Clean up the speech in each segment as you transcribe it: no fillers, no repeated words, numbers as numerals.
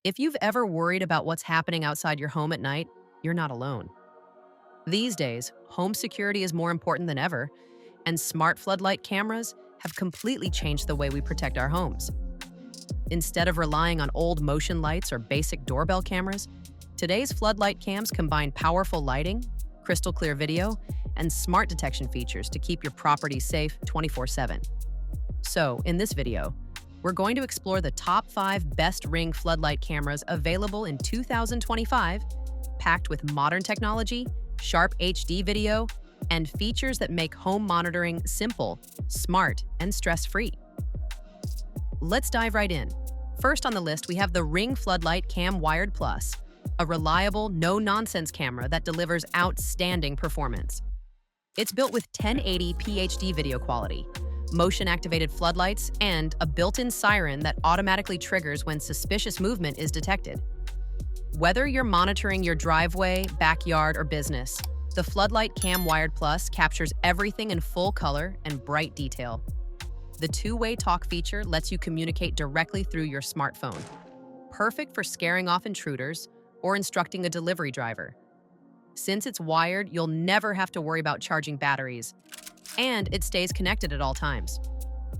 If you've ever worried about what's happening outside your home at night, you're not alone. These days, home security is more important than ever, and smart floodlight cameras have completely changed the way we protect our homes. Instead of relying on old motion lights or basic doorbell cameras, today's floodlight cams combine powerful lighting, crystal clear video, and smart detection features to keep your property safe 24/7. So, in this video, we're going to explore the top 5 best Ring floodlight cameras available in 2025, packed with modern technology, sharp HD video, and features that make home monitoring simple, smart, and stress-free. Let's dive right in. First on the list, we have the Ring Floodlight Cam Wired Plus, a reliable, no-nonsense camera that delivers outstanding performance. It's built with 1080p HD video quality, motion-activated floodlights, and a built-in siren that automatically triggers when suspicious movement is detected. Whether you're monitoring your driveway, backyard, or business, the Floodlight Cam Wired Plus captures everything in full color and bright detail. The two-way talk feature lets you communicate directly through your smartphone, perfect for scaring off intruders or instructing a delivery driver. Since it's wired, you'll never have to worry about charging batteries, and it stays connected at all times.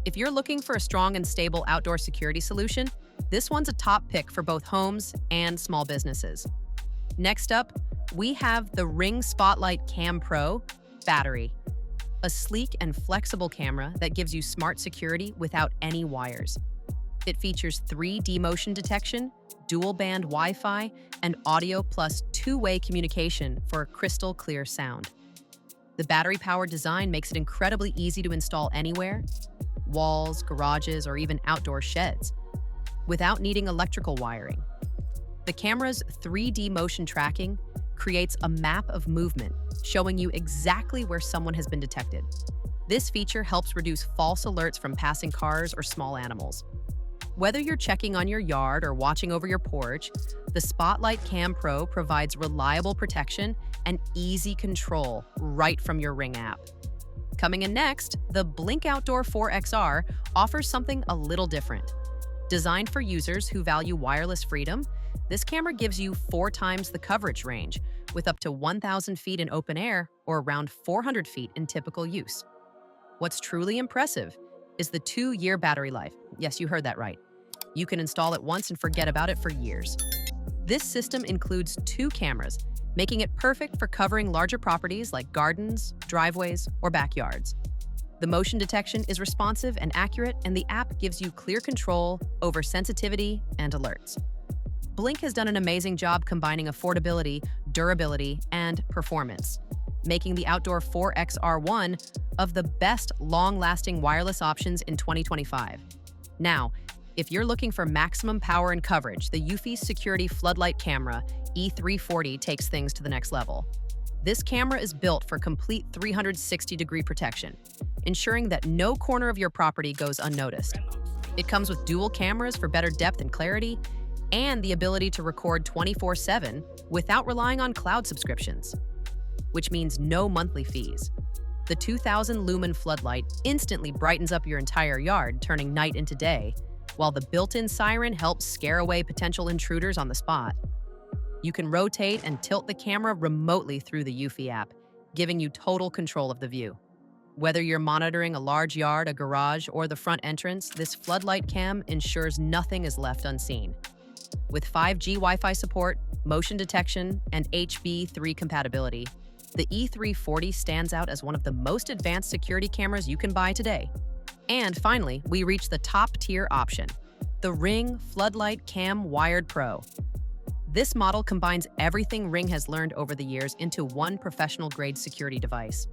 If you're looking for a strong and stable outdoor security solution, this one's a top pick for both homes and small businesses. Next up, we have the Ring Spotlight Cam Pro Battery, a sleek and flexible camera that gives you smart security without any wires. It features 3D motion detection, dual-band Wi-Fi, and audio plus two-way communication for crystal clear sound. The battery-powered design makes it incredibly easy to install anywhere, walls, garages, or even outdoor sheds, without needing electrical wiring. The camera's 3D motion tracking creates a map of movement, showing you exactly where someone has been detected. This feature helps reduce false alerts from passing cars or small animals. Whether you're checking on your yard or watching over your porch, the Spotlight Cam Pro provides reliable protection and easy control right from your Ring app. Coming in next, the Blink Outdoor 4XR offers something a little different. Designed for users who value wireless freedom, this camera gives you 4 times the coverage range, with up to 1,000 feet in open air or around 400 feet in typical use. What's truly impressive is the 2-year battery life. Yes, you heard that right. You can install it once and forget about it for years. This system includes 2 cameras, making it perfect for covering larger properties like gardens, driveways, or backyards. The motion detection is responsive and accurate, and the app gives you clear control over sensitivity and alerts. Blink has done an amazing job combining affordability, durability, and performance, making the Outdoor 4XR one of the best long-lasting wireless options in 2025. Now, if you're looking for maximum power and coverage, the Eufy Security Floodlight Camera E340 takes things to the next level. This camera is built for complete 360-degree protection, ensuring that no corner of your property goes unnoticed. It comes with dual cameras for better depth and clarity, and the ability to record 24/7 without relying on cloud subscriptions, which means no monthly fees. The 2,000 lumen floodlight instantly brightens up your entire yard, turning night into day, while the built-in siren helps scare away potential intruders on the spot. You can rotate and tilt the camera remotely through the Eufy app, giving you total control of the view. Whether you're monitoring a large yard, a garage, or the front entrance, this floodlight cam ensures nothing is left unseen. With 5G Wi-Fi support, motion detection, and HB3 compatibility, the E340 stands out as one of the most advanced security cameras you can buy today. And finally, we reach the top-tier option, the Ring Floodlight Cam Wired Pro. This model combines everything Ring has learned over the years into one professional-grade security device.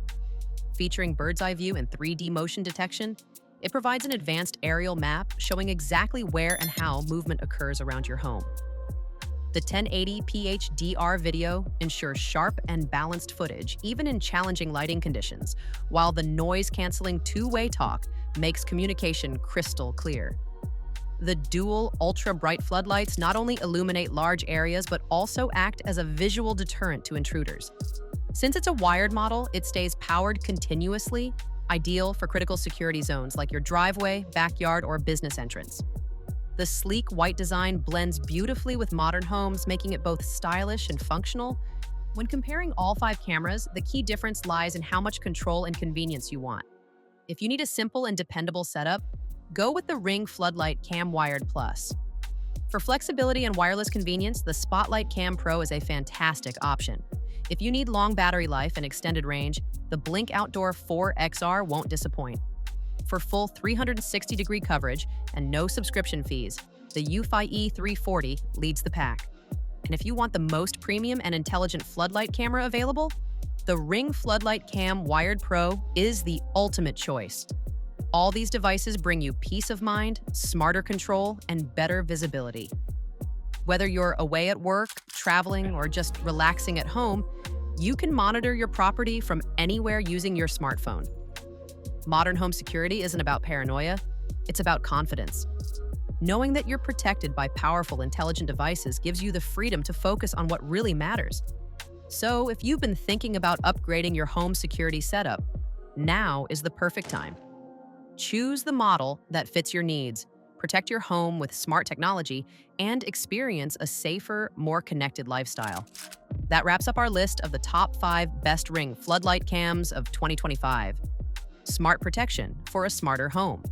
Featuring bird's-eye view and 3D motion detection, it provides an advanced aerial map showing exactly where and how movement occurs around your home. The 1080p HDR video ensures sharp and balanced footage, even in challenging lighting conditions, while the noise-canceling two-way talk makes communication crystal clear. The dual ultra-bright floodlights not only illuminate large areas, but also act as a visual deterrent to intruders. Since it's a wired model, it stays powered continuously, ideal for critical security zones like your driveway, backyard, or business entrance. The sleek white design blends beautifully with modern homes, making it both stylish and functional. When comparing all 5 cameras, the key difference lies in how much control and convenience you want. If you need a simple and dependable setup, go with the Ring Floodlight Cam Wired Plus. For flexibility and wireless convenience, the Spotlight Cam Pro is a fantastic option. If you need long battery life and extended range, the Blink Outdoor 4XR won't disappoint. For full 360-degree coverage and no subscription fees, the Eufy E340 leads the pack. And if you want the most premium and intelligent floodlight camera available, the Ring Floodlight Cam Wired Pro is the ultimate choice. All these devices bring you peace of mind, smarter control, and better visibility. Whether you're away at work, traveling, or just relaxing at home, you can monitor your property from anywhere using your smartphone. Modern home security isn't about paranoia, it's about confidence. Knowing that you're protected by powerful, intelligent devices gives you the freedom to focus on what really matters. So, if you've been thinking about upgrading your home security setup, now is the perfect time. Choose the model that fits your needs, protect your home with smart technology, and experience a safer, more connected lifestyle. That wraps up our list of the top 5 best Ring floodlight cams of 2025. Smart protection for a smarter home.